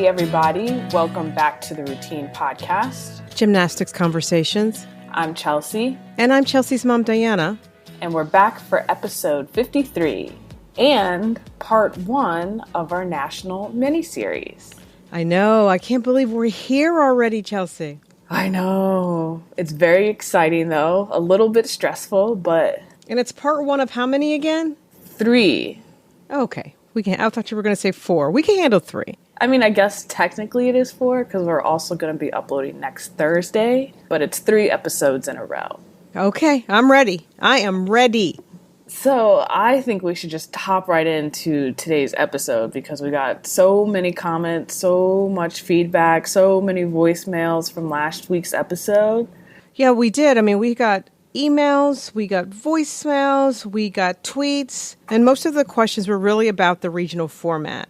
Hey everybody, welcome back to the Routine Podcast. Gymnastics Conversations. I'm Chelsea. And I'm Chelsea's mom, Diana. And we're back for episode 53 and part 1 of our national mini-series. I know, I can't believe we're here already, Chelsea. I know. It's very exciting though, a little bit stressful, but... And it's part 1 of how many again? 3. Okay, I thought you were going to say 4. We can handle 3. I mean, I guess technically it is 4 because we're also going to be uploading next Thursday, but it's 3 episodes in a row. Okay, I'm ready. I am ready. So I think we should just hop right into today's episode because we got so many comments, so much feedback, so many voicemails from last week's episode. Yeah, we did. I mean, we got emails, we got voicemails, we got tweets, and most of the questions were really about the regional format.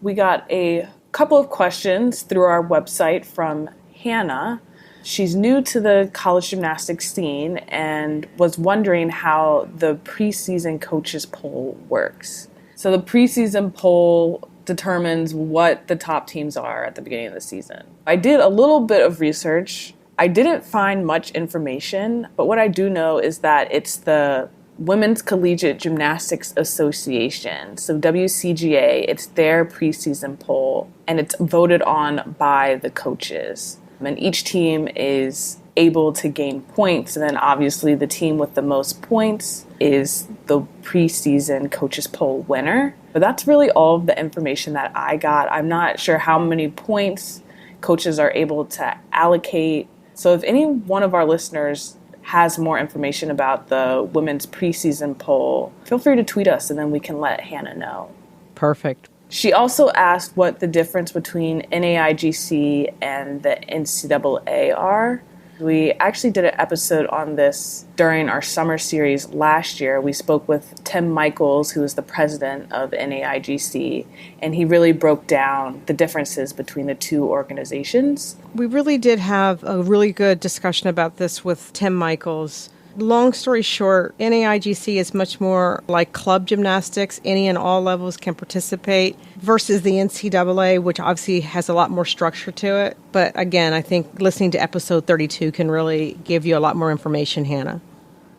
We got a couple of questions through our website from Hannah. She's new to the college gymnastics scene and was wondering how the preseason coaches poll works. So the preseason poll determines what the top teams are at the beginning of the season. I did a little bit of research. I didn't find much information, but what I do know is that it's the Women's Collegiate Gymnastics Association, so WCGA, it's their preseason poll, and it's voted on by the coaches. And each team is able to gain points, and then obviously the team with the most points is the preseason coaches poll winner. But that's really all of the information that I got. I'm not sure how many points coaches are able to allocate. So if any one of our listeners has more information about the women's preseason poll, feel free to tweet us and then we can let Hannah know. Perfect. She also asked what the difference between NAIGC and the NCAA are. We actually did an episode on this during our summer series last year. We spoke with Tim Michaels, who is the president of NAIGC, and he really broke down the differences between the two organizations. We really did have a really good discussion about this with Tim Michaels. Long story short, NAIGC is much more like club gymnastics. Any and all levels can participate versus the NCAA, which obviously has a lot more structure to it. But again, I think listening to episode 32 can really give you a lot more information, Hannah.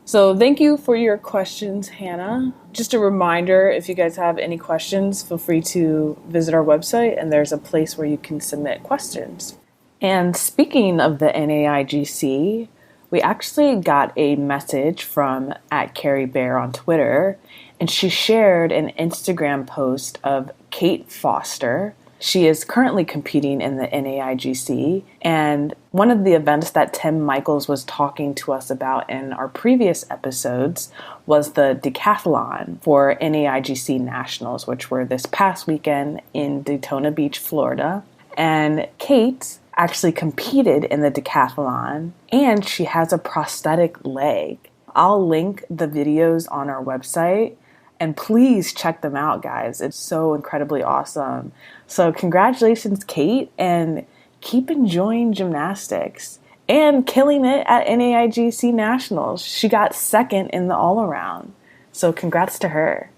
So thank you for your questions, Hannah. Just a reminder, if you guys have any questions, feel free to visit our website and there's a place where you can submit questions. And speaking of the NAIGC, we actually got a message from @CarrieBear on Twitter, and she shared an Instagram post of Kate Foster. She is currently competing in the NAIGC, and one of the events that Tim Michaels was talking to us about in our previous episodes was the decathlon for NAIGC Nationals, which were this past weekend in Daytona Beach, Florida. And Kate actually competed in the decathlon, and she has a prosthetic leg. I'll link the videos on our website, and please check them out, guys. It's so incredibly awesome. So congratulations, Kate, and keep enjoying gymnastics and killing it at NAIGC Nationals. She got second in the all-around, so congrats to her.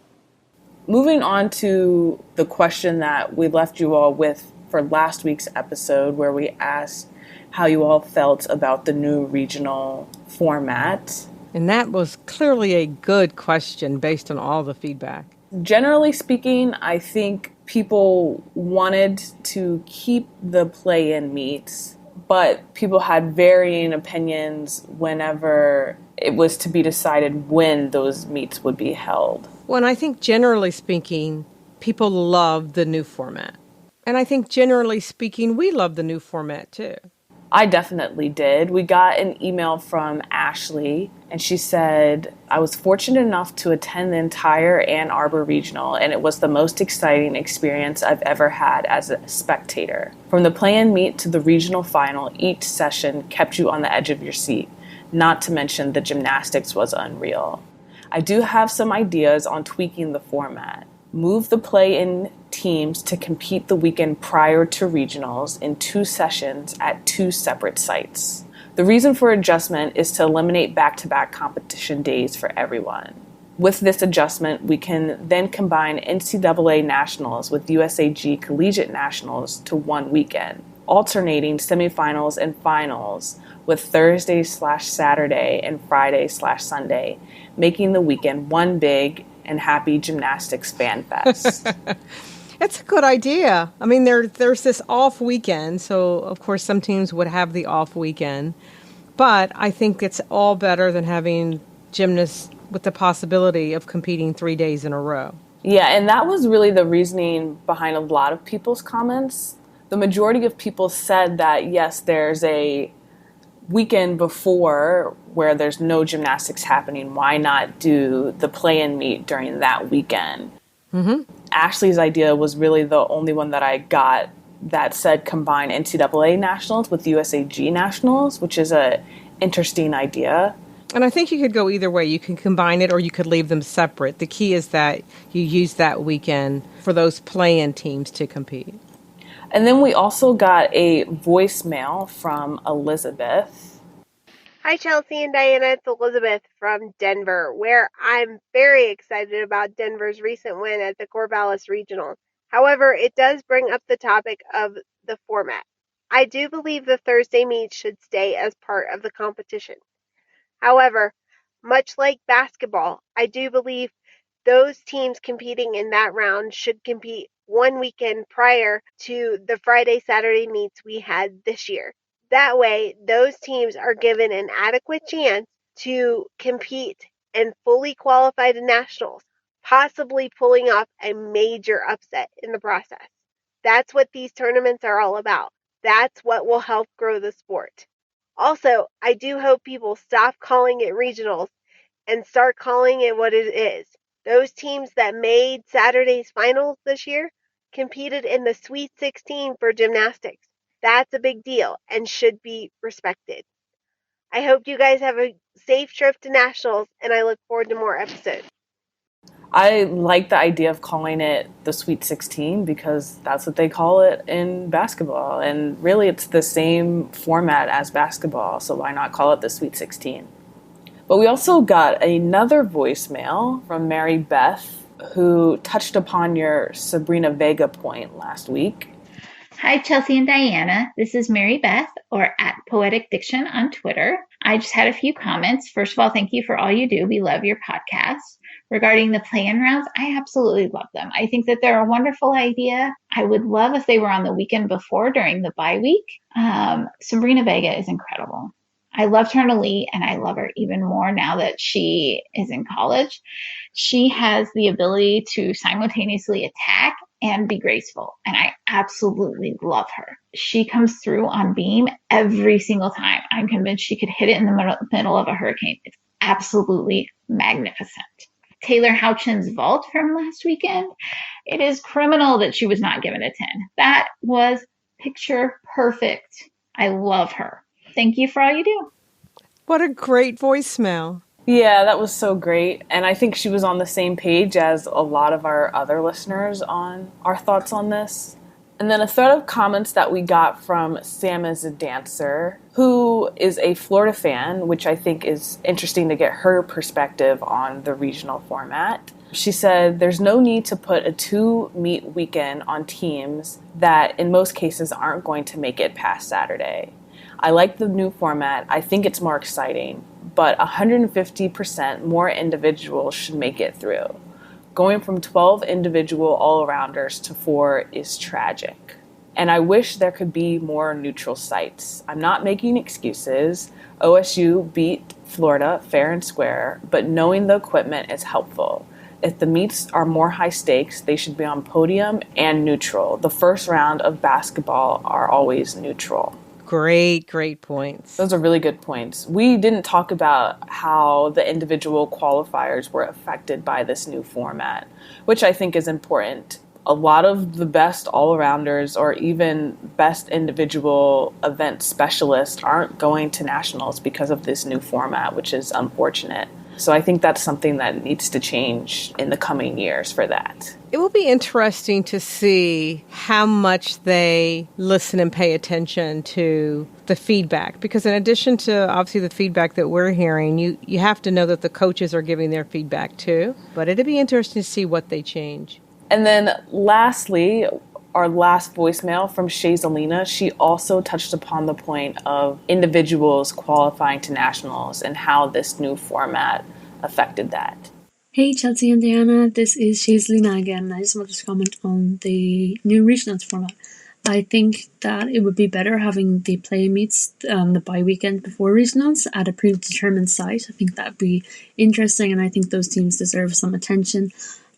Moving on to the question that we left you all with for last week's episode, where we asked how you all felt about the new regional format. And that was clearly a good question based on all the feedback. Generally speaking, I think people wanted to keep the play-in meets, but people had varying opinions whenever it was to be decided when those meets would be held. Well, and I think generally speaking, people love the new format. And I think generally speaking, we love the new format too. I definitely did. We got an email from Ashley, and she said, I was fortunate enough to attend the entire Ann Arbor Regional, and it was the most exciting experience I've ever had as a spectator. From the play-in meet to the regional final, each session kept you on the edge of your seat. Not to mention the gymnastics was unreal. I do have some ideas on tweaking the format. Move the play-in teams to compete the weekend prior to regionals in 2 sessions at 2 separate sites. The reason for adjustment is to eliminate back-to-back competition days for everyone. With this adjustment, we can then combine NCAA Nationals with USAG Collegiate Nationals to one weekend, alternating semifinals and finals with Thursday/Saturday and Friday/Sunday, making the weekend one big and happy gymnastics fan fest. It's a good idea. I mean, there's this off weekend, so of course some teams would have the off weekend, but I think it's all better than having gymnasts with the possibility of competing 3 days in a row. Yeah, and that was really the reasoning behind a lot of people's comments. The majority of people said that, yes, there's a weekend before where there's no gymnastics happening. Why not do the play-in meet during that weekend? Mm-hmm. Ashley's idea was really the only one that I got that said combine NCAA Nationals with USAG Nationals, which is a interesting idea. And I think you could go either way. You can combine it or you could leave them separate. The key is that you use that weekend for those play-in teams to compete. And then we also got a voicemail from Elizabeth. Hi, Chelsea and Diana. It's Elizabeth from Denver, where I'm very excited about Denver's recent win at the Corvallis Regional. However, it does bring up the topic of the format. I do believe the Thursday meet should stay as part of the competition. However, much like basketball, I do believe those teams competing in that round should compete one weekend prior to the Friday-Saturday meets we had this year. That way, those teams are given an adequate chance to compete and fully qualify to nationals, possibly pulling off a major upset in the process. That's what these tournaments are all about. That's what will help grow the sport. Also, I do hope people stop calling it regionals and start calling it what it is. Those teams that made Saturday's finals this year competed in the Sweet 16 for gymnastics. That's a big deal and should be respected. I hope you guys have a safe trip to nationals, and I look forward to more episodes. I like the idea of calling it the Sweet 16 because that's what they call it in basketball. And really, it's the same format as basketball, so why not call it the Sweet 16? But we also got another voicemail from Mary Beth, who touched upon your Sabrina Vega point last week. Hi, Chelsea and Diana. This is Mary Beth, or at Poetic Diction on Twitter. I just had a few comments. First of all, thank you for all you do. We love your podcast. Regarding the play-in rounds, I absolutely love them. I think that they're a wonderful idea. I would love if they were on the weekend before during the bye week. Sabrina Vega is incredible. I loved her in elite, and I love her even more now that she is in college. She has the ability to simultaneously attack and be graceful, and I absolutely love her. She comes through on beam every single time. I'm convinced she could hit it in the middle of a hurricane. It's absolutely magnificent. Taylor Houchin's vault from last weekend, it is criminal that she was not given a 10. That was picture perfect. I love her. Thank you for all you do. What a great voicemail. Yeah, that was so great. And I think she was on the same page as a lot of our other listeners on our thoughts on this. And then a thread of comments that we got from Sam is a Dancer, who is a Florida fan, which I think is interesting to get her perspective on the regional format. She said, there's no need to put a 2-meet weekend on teams that in most cases aren't going to make it past Saturday. I like the new format. I think it's more exciting, but 150% more individuals should make it through. Going from 12 individual all-arounders to 4 is tragic. And I wish there could be more neutral sites. I'm not making excuses. OSU beat Florida fair and square, but knowing the equipment is helpful. If the meets are more high stakes, they should be on podium and neutral. The first round of basketball are always neutral. Great points. Those are really good points. We didn't talk about how the individual qualifiers were affected by this new format, which I think is important. A lot of the best all-arounders or even best individual event specialists aren't going to nationals because of this new format, which is unfortunate. So I think that's something that needs to change in the coming years for that. It will be interesting to see how much they listen and pay attention to the feedback. Because in addition to obviously the feedback that we're hearing, you have to know that the coaches are giving their feedback too. But it'll be interesting to see what they change. And then lastly, our last voicemail from Shazalina, she also touched upon the point of individuals qualifying to nationals and how this new format affected that. Hey Chelsea and Diana, this is Shazalina again. I just wanted to comment on the new regionals format. I think that it would be better having the play meets the bye weekend before regionals at a predetermined site. I think that would be interesting, and I think those teams deserve some attention.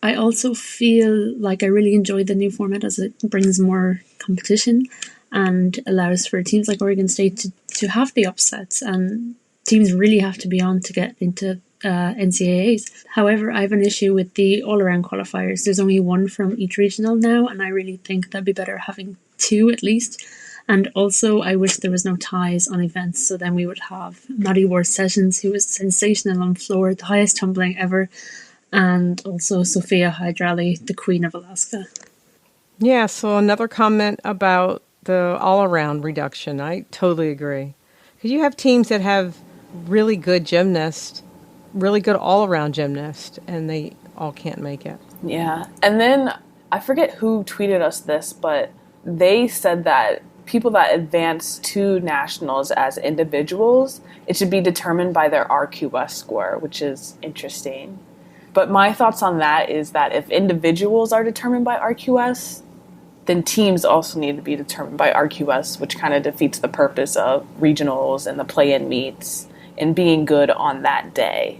I also feel like I really enjoy the new format as it brings more competition and allows for teams like Oregon State to have the upsets, and teams really have to be on to get into NCAAs. However, I have an issue with the all-around qualifiers. There's only one from each regional now, and I really think that'd be better having two at least. And also, I wish there was no ties on events, so then we would have Maddie Ward-Sessions, who was sensational on floor, the highest tumbling ever, and also Sophia Hydrali, the Queen of Alaska. Yeah, so another comment about the all-around reduction. I totally agree. Because you have teams that have really good gymnasts, really good all-around gymnasts, and they all can't make it. Yeah, and then I forget who tweeted us this, but they said that people that advance to nationals as individuals, it should be determined by their RQS score, which is interesting. But my thoughts on that is that if individuals are determined by RQS, then teams also need to be determined by RQS, which kind of defeats the purpose of regionals and the play-in meets and being good on that day.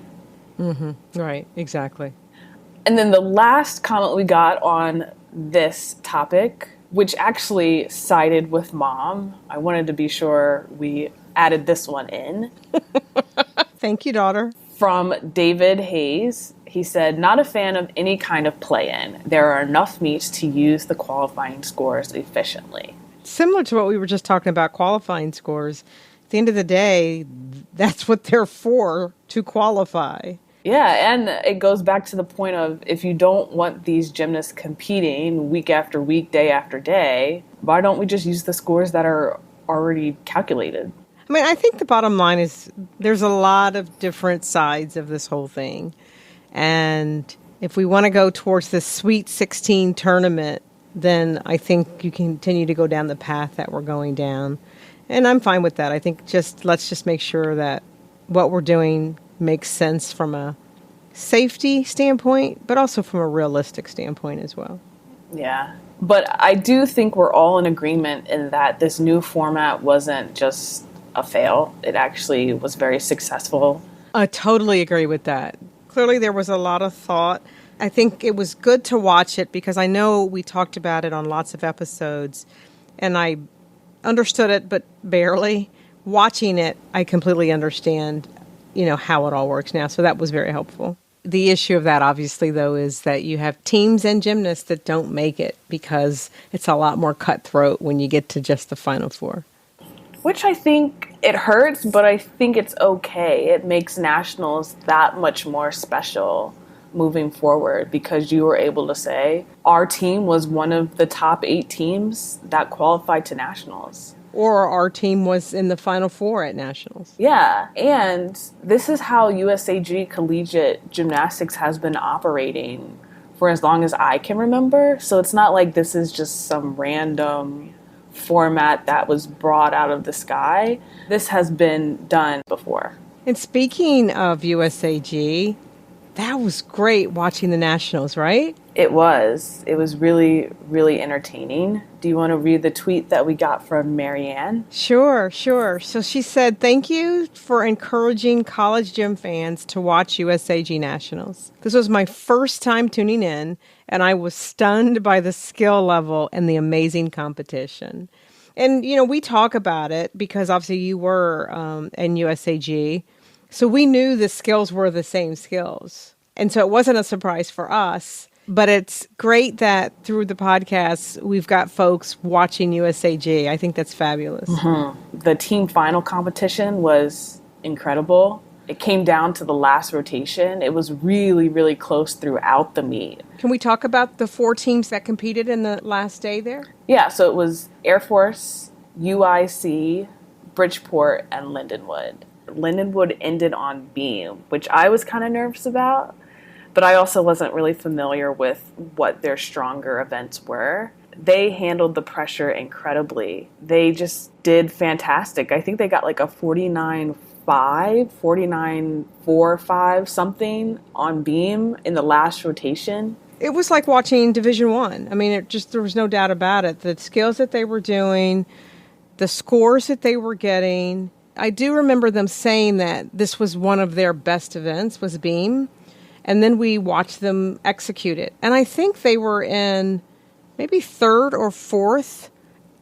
Mm-hmm. Right, exactly. And then the last comment we got on this topic, which actually sided with Mom, I wanted to be sure we added this one in. Thank you, daughter. From David Hayes. He said, not a fan of any kind of play-in. There are enough meets to use the qualifying scores efficiently. Similar to what we were just talking about, qualifying scores. At the end of the day, that's what they're for, to qualify. Yeah, and it goes back to the point of if you don't want these gymnasts competing week after week, day after day, why don't we just use the scores that are already calculated? I mean, I think the bottom line is there's a lot of different sides of this whole thing. And if we want to go towards the Sweet 16 tournament, then I think you continue to go down the path that we're going down. And I'm fine with that. I think let's just make sure that what we're doing makes sense from a safety standpoint, but also from a realistic standpoint as well. Yeah. But I do think we're all in agreement in that this new format wasn't just a fail. It actually was very successful. I totally agree with that. Clearly there was a lot of thought. I think it was good to watch it because I know we talked about it on lots of episodes and I understood it, but barely. Watching it, I completely understand, how it all works now. So that was very helpful. The issue of that, obviously, though, is that you have teams and gymnasts that don't make it because it's a lot more cutthroat when you get to just the Final Four. Which I think it hurts, but I think it's okay. It makes nationals that much more special moving forward because you were able to say our team was one of the top 8 teams that qualified to nationals. Or our team was in the Final Four at nationals. Yeah, and this is how USAG Collegiate Gymnastics has been operating for as long as I can remember. So it's not like this is just some random format that was brought out of the sky. This has been done before. And speaking of USAG, that was great watching the nationals, right? It was. It was really, really entertaining. Do you want to read the tweet that we got from Marianne? Sure. So she said, thank you for encouraging college gym fans to watch USAG Nationals. This was my first time tuning in, and I was stunned by the skill level and the amazing competition. And, we talk about it because obviously you were in USAG. So we knew the skills were the same skills. And so it wasn't a surprise for us. But it's great that through the podcast, we've got folks watching USAG. I think that's fabulous. Mm-hmm. The team final competition was incredible. it came down to the last rotation. It was really, really close throughout the meet. Can we talk about the 4 teams that competed in the last day there? Yeah, so it was Air Force, UIC, Bridgeport, and Lindenwood. Lindenwood ended on beam, which I was kind of nervous about, but I also wasn't really familiar with what their stronger events were. They handled the pressure incredibly. They just did fantastic. I think they got like a 49.5, 49.45 something on beam in the last rotation. It was like watching Division I. I mean, there was no doubt about it. The skills that they were doing, the scores that they were getting. I do remember them saying that this was one of their best events, was beam. And then we watched them execute it. And I think they were in maybe 3rd or 4th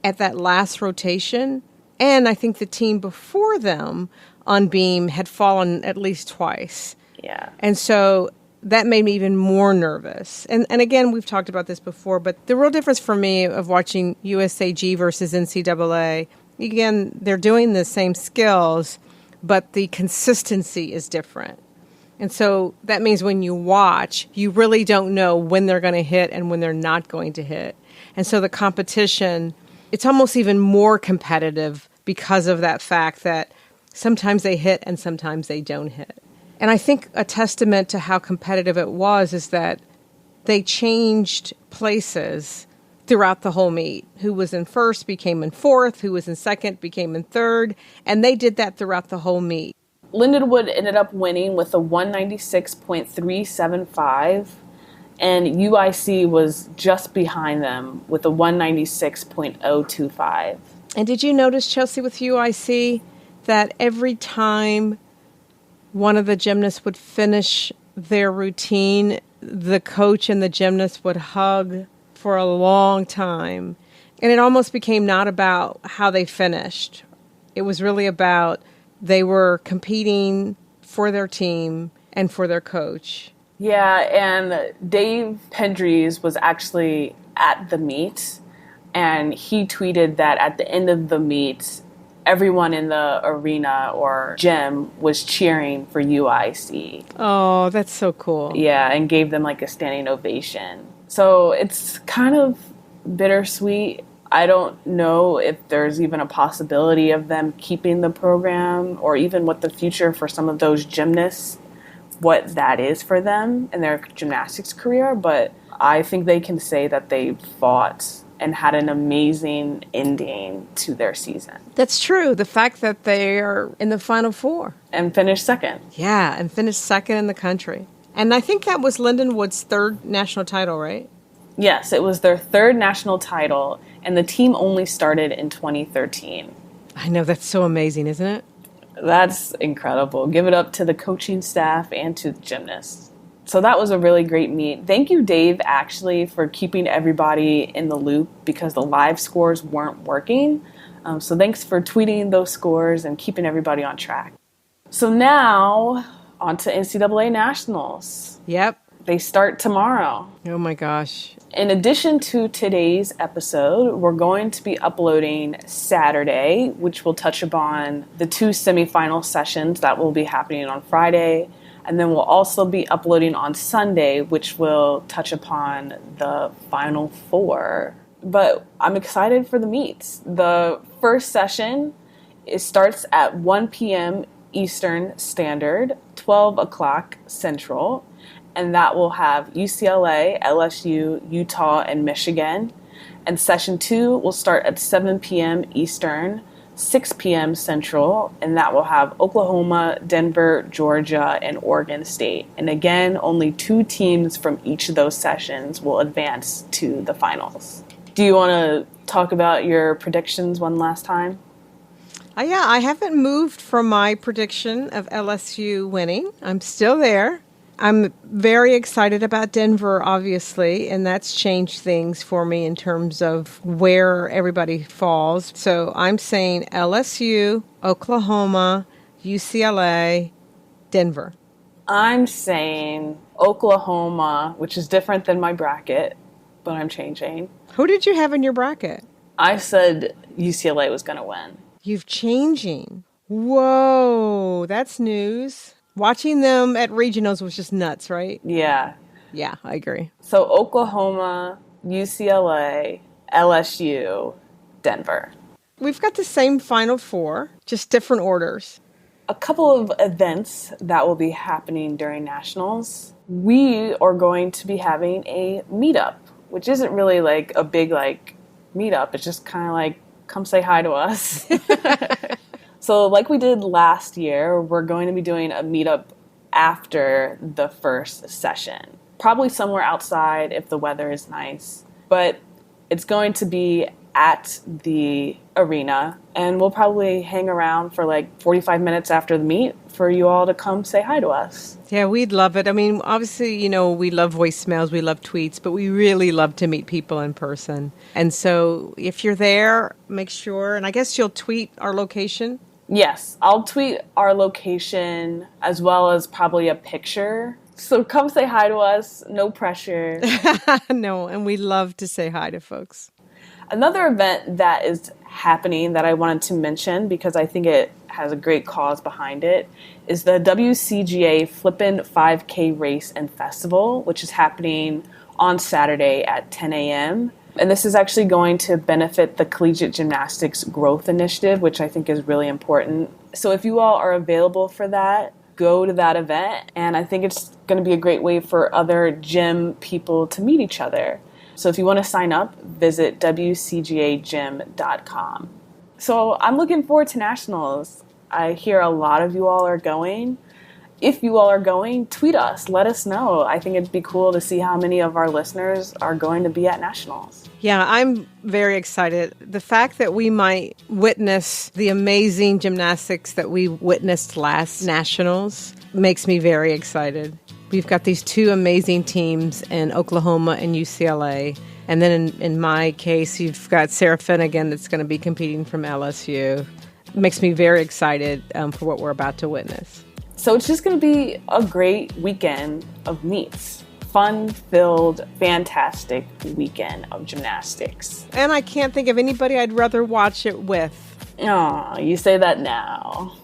at that last rotation. And I think the team before them on beam had fallen at least twice. Yeah. And so that made me even more nervous. And again, we've talked about this before, but the real difference for me of watching USAG versus NCAA, again, they're doing the same skills, but the consistency is different. And so that means when you watch, you really don't know when they're going to hit and when they're not going to hit. And so the competition, it's almost even more competitive because of that fact that sometimes they hit and sometimes they don't hit. And I think a testament to how competitive it was is that they changed places throughout the whole meet. Who was in first became in fourth, who was in second became in third, and they did that throughout the whole meet. Lindenwood ended up winning with a 196.375, and UIC was just behind them with a 196.025. And did you notice, Chelsea, with UIC, that every time one of the gymnasts would finish their routine, the coach and the gymnast would hug for a long time? And it almost became not about how they finished. It was really about they were competing for their team and for their coach. Yeah, and Dave Pendries was actually at the meet, and he tweeted that at the end of the meet, everyone in the arena or gym was cheering for UIC. Oh, that's so cool. Yeah, and gave them like a standing ovation. So it's kind of bittersweet. I don't know if there's even a possibility of them keeping the program, or even what the future for some of those gymnasts, what that is for them in their gymnastics career. But I think they can say that they fought and had an amazing ending to their season. That's true. The fact that they are in the Final Four. And finished second. Yeah, and finished second in the country. And I think that was Lindenwood's 3rd national title, right? Yes, it was their 3rd national title, and the team only started in 2013. I know, that's so amazing, isn't it? That's incredible. Give it up to the coaching staff and to the gymnasts. So that was a really great meet. Thank you, Dave, actually, for keeping everybody in the loop because the live scores weren't working. So thanks for tweeting those scores and keeping everybody on track. So now, on to NCAA Nationals. Yep. They start tomorrow. Oh my gosh. In addition to today's episode, we're going to be uploading Saturday, which will touch upon the 2 semifinal sessions that will be happening on Friday. And then we'll also be uploading on Sunday, which will touch upon the Final Four. But I'm excited for the meets. The first session, it starts at 1 p.m. Eastern Standard, 12 o'clock Central. And that will have UCLA, LSU, Utah, and Michigan. And session 2 will start at 7 p.m. Eastern, 6 p.m. Central, and that will have Oklahoma, Denver, Georgia, and Oregon State. And again, only 2 teams from each of those sessions will advance to the finals. Do you want to talk about your predictions one last time? Yeah, I haven't moved from my prediction of LSU winning. I'm still there. I'm very excited about Denver, obviously, and that's changed things for me in terms of where everybody falls. So I'm saying LSU, Oklahoma, UCLA, Denver. I'm saying Oklahoma, which is different than my bracket, but I'm changing. Who did you have in your bracket? I said UCLA was going to win. You're changing. Whoa, that's news. Watching them at regionals was just nuts, right? Yeah. Yeah, I agree. So Oklahoma, UCLA, LSU, Denver. We've got the same Final Four, just different orders. A couple of events that will be happening during nationals. We are going to be having a meetup, which isn't really like a big like meetup. It's just kind of like, come say hi to us. So like we did last year, we're going to be doing a meetup after the first session. Probably somewhere outside if the weather is nice. But it's going to be at the arena, and we'll probably hang around for like 45 minutes after the meet for you all to come say hi to us. Yeah, we'd love it. I mean, obviously, we love voicemails, we love tweets, but we really love to meet people in person. And so if you're there, make sure, and I guess you'll tweet our location. Yes, I'll tweet our location as well as probably a picture. So come say hi to us, no pressure. No, and we love to say hi to folks. Another event that is happening that I wanted to mention because I think it has a great cause behind it is the WCGA Flippin' 5K Race and Festival, which is happening on Saturday at 10 a.m. And this is actually going to benefit the Collegiate Gymnastics Growth Initiative, which I think is really important. So if you all are available for that, go to that event. And I think it's going to be a great way for other gym people to meet each other. So if you want to sign up, visit wcgagym.com. So I'm looking forward to nationals. I hear a lot of you all are going. If you all are going, tweet us. Let us know. I think it'd be cool to see how many of our listeners are going to be at nationals. Yeah, I'm very excited. The fact that we might witness the amazing gymnastics that we witnessed last nationals makes me very excited. We've got these two amazing teams in Oklahoma and UCLA. And then in my case, you've got Sarah Finnegan that's going to be competing from LSU. It makes me very excited for what we're about to witness. So it's just going to be a great weekend of meets. Fun-filled, fantastic weekend of gymnastics. And I can't think of anybody I'd rather watch it with. Oh, you say that now.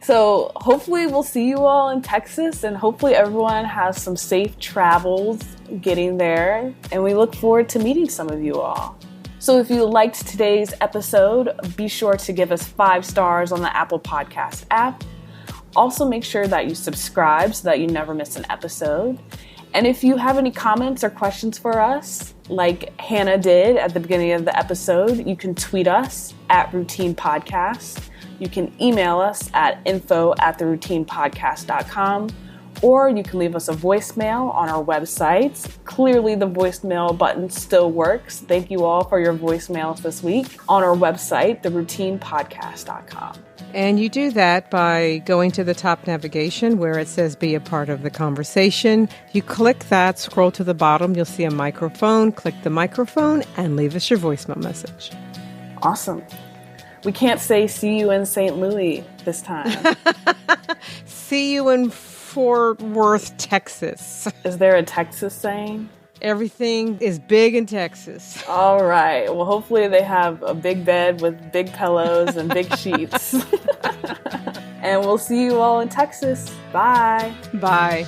So hopefully we'll see you all in Texas, and hopefully everyone has some safe travels getting there. And we look forward to meeting some of you all. So if you liked today's episode, be sure to give us 5 stars on the Apple Podcast app. Also make sure that you subscribe so that you never miss an episode. And if you have any comments or questions for us, like Hannah did at the beginning of the episode, you can tweet us at Routine Podcast. You can email us at info@theroutinepodcast.com, or you can leave us a voicemail on our website. Clearly the voicemail button still works. Thank you all for your voicemails this week on our website, theroutinepodcast.com. And you do that by going to the top navigation where it says be a part of the conversation. You click that, scroll to the bottom, you'll see a microphone. Click the microphone and leave us your voicemail message. Awesome. We can't say see you in St. Louis this time. See you in Fort Worth, Texas. Is there a Texas saying? Everything is big in Texas. All right. Well, hopefully they have a big bed with big pillows and big sheets. And we'll see you all in Texas. Bye. Bye.